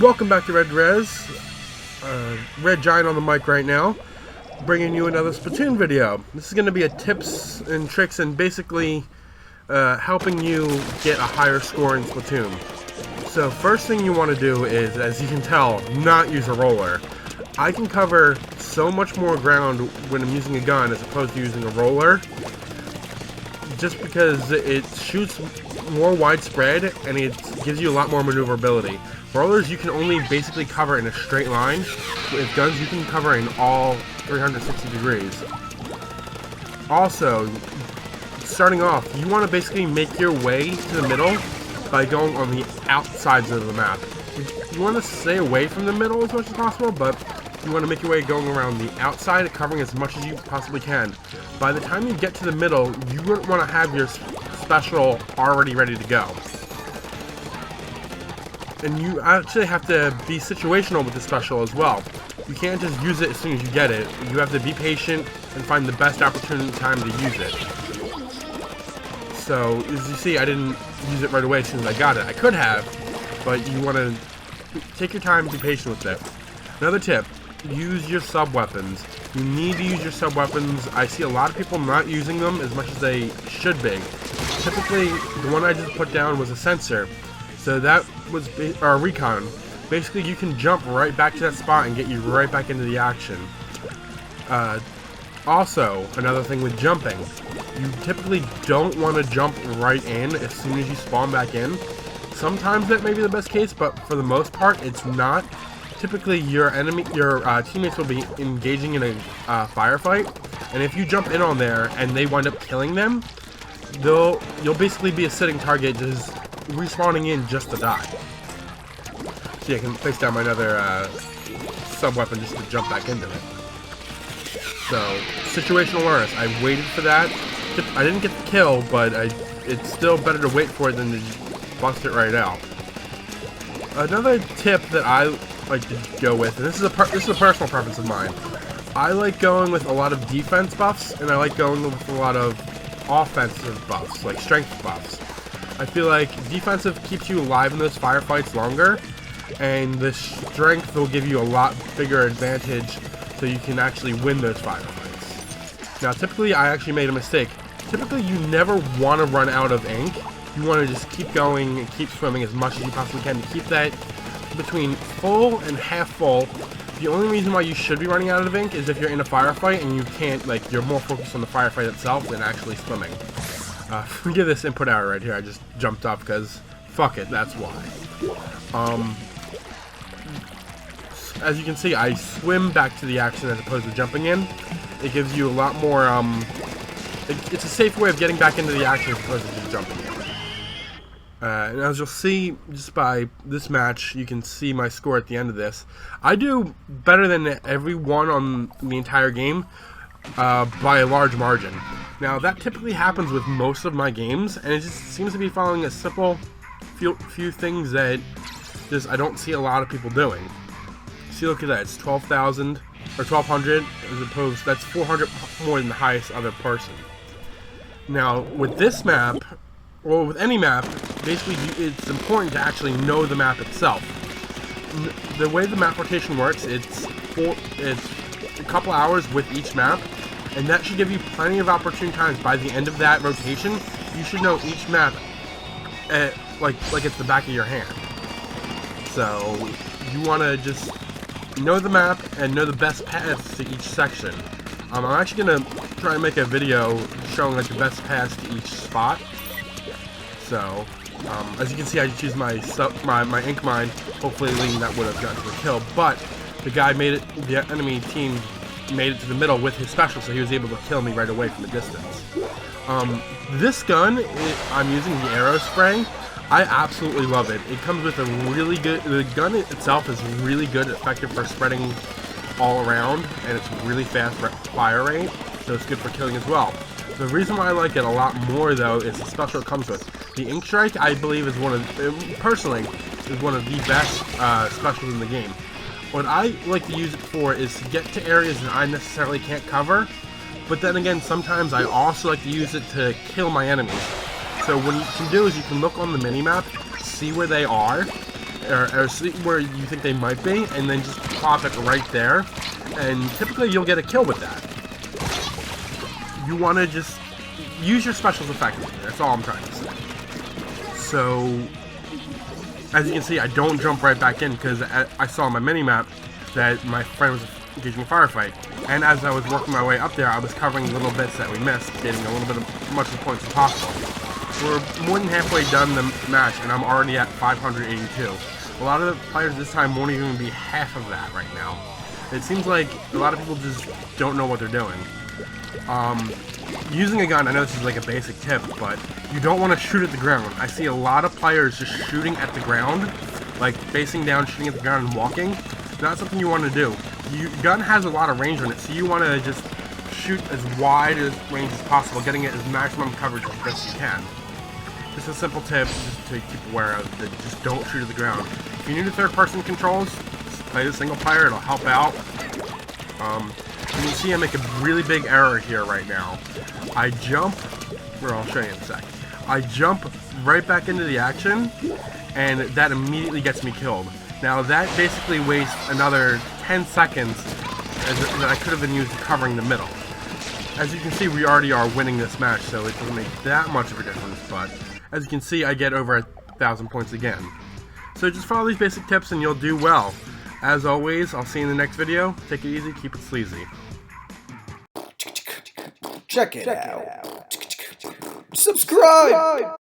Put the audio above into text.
Welcome back to Red Res. Red Giant on the mic right now, bringing you another Splatoon video. This is going to be a tips and tricks and basically helping you get a higher score in Splatoon. So first thing you want to do is, as you can tell, not use a roller. I can cover so much more ground when I'm using a gun as opposed to using a roller, just because it shoots more widespread and it gives you a lot more maneuverability. Rollers you can only basically cover in a straight line. With guns you can cover in all 360 degrees. Also, starting off, you want to basically make your way to the middle by going on the outsides of the map. You want to stay away from the middle as much as possible, but you want to make your way going around the outside, covering as much as you possibly can. By the time you get to the middle, you wouldn't want to have your special already ready to go. And you actually have to be situational with the special as well. You can't just use it as soon as you get it. You have to be patient and find the best opportunity time to use it. So, as you see, I didn't use it right away as soon as I got it. I could have, but you want to take your time and be patient with it. Another tip, use your sub-weapons. You need to use your sub-weapons. I see a lot of people not using them as much as they should be. Typically, the one I just put down was a sensor. So that was our recon. Basically, you can jump right back to that spot and get you right back into the action. Also, another thing with jumping, you typically don't want to jump right in as soon as you spawn back in. Sometimes that may be the best case, but for the most part, it's not. Typically, your teammates will be engaging in a firefight, and if you jump in on there and they wind up killing them, you'll basically be a sitting target, just respawning in just to die. See, I can place down my other sub-weapon just to jump back into it. So, situational awareness. I waited for that. I didn't get the kill, but it's still better to wait for it than to bust it right out. Another tip that I like to go with, and this is a personal preference of mine. I like going with a lot of defense buffs, and I like going with a lot of offensive buffs, like strength buffs. I feel like defensive keeps you alive in those firefights longer, and the strength will give you a lot bigger advantage so you can actually win those firefights. Now, typically, I actually made a mistake. Typically, you never want to run out of ink. You want to just keep going and keep swimming as much as you possibly can to keep that between full and half full. The only reason why you should be running out of ink is if you're in a firefight and you can't, like, you're more focused on the firefight itself than actually swimming. Forgive this input error right here, I just jumped off because fuck it, that's why. As you can see, I swim back to the action as opposed to jumping in. It gives you a lot more, it's a safe way of getting back into the action as opposed to just jumping in. And as you'll see, just by this match, you can see my score at the end of this. I do better than everyone on the entire game by a large margin. Now, that typically happens with most of my games, and it just seems to be following a simple few things that I don't see a lot of people doing. See, look at that, it's 12,000 or 1,200 as opposed, that's 400 more than the highest other person. Now, with this map, or with any map, basically it's important to actually know the map itself. The way the map rotation works, it's a couple hours with each map, and that should give you plenty of opportune times. By the end of that rotation, you should know each map like it's the back of your hand. So you want to just know the map and know the best paths to each section. I'm actually going to try and make a video showing like the best paths to each spot. So, as you can see, I just used my ink mine, hopefully leading that would have gotten to the kill, but the enemy team made it to the middle with his special, so he was able to kill me right away from the distance. This gun, I'm using the arrow spray. I absolutely love it. It comes with a really good, the gun itself is really good, effective for spreading all around, and it's really fast fire rate, so it's good for killing as well. The reason why I like it a lot more, though, is the special it comes with. The Ink Strike, I believe, is personally, is one of the best specials in the game. What I like to use it for is to get to areas that I necessarily can't cover, but then again, sometimes I also like to use it to kill my enemies. So what you can do is you can look on the mini-map, see where they are, or see where you think they might be, and then just pop it right there. And typically you'll get a kill with that. You want to just use your specials effectively. That's all I'm trying to say. So, as you can see, I don't jump right back in because I saw on my mini-map that my friend was engaging a firefight. And as I was working my way up there, I was covering little bits that we missed, getting a little bit of much of the points as possible. We're more than halfway done the match, and I'm already at 582. A lot of the players this time won't even be half of that right now. It seems like a lot of people just don't know what they're doing. Using a gun, I know this is like a basic tip, but you don't want to shoot at the ground. I see a lot of players just shooting at the ground, like facing down, shooting at the ground and walking. Not something you want to do. Your gun has a lot of range on it, so you want to just shoot as wide as range as possible, getting it as maximum coverage as best you can. Just a simple tip just to keep aware of, that just don't shoot at the ground. If you're new to third-person controls, just play the single player, it'll help out. You can see I make a really big error here right now. I jump, or I'll show you in a sec. I jump right back into the action, and that immediately gets me killed. Now that basically wastes another 10 seconds that I could have been used covering the middle. As you can see, we already are winning this match, so it doesn't make that much of a difference, but as you can see, I get over 1,000 points again. So just follow these basic tips and you'll do well. As always, I'll see you in the next video. Take it easy, keep it sleazy. Check it out. Subscribe!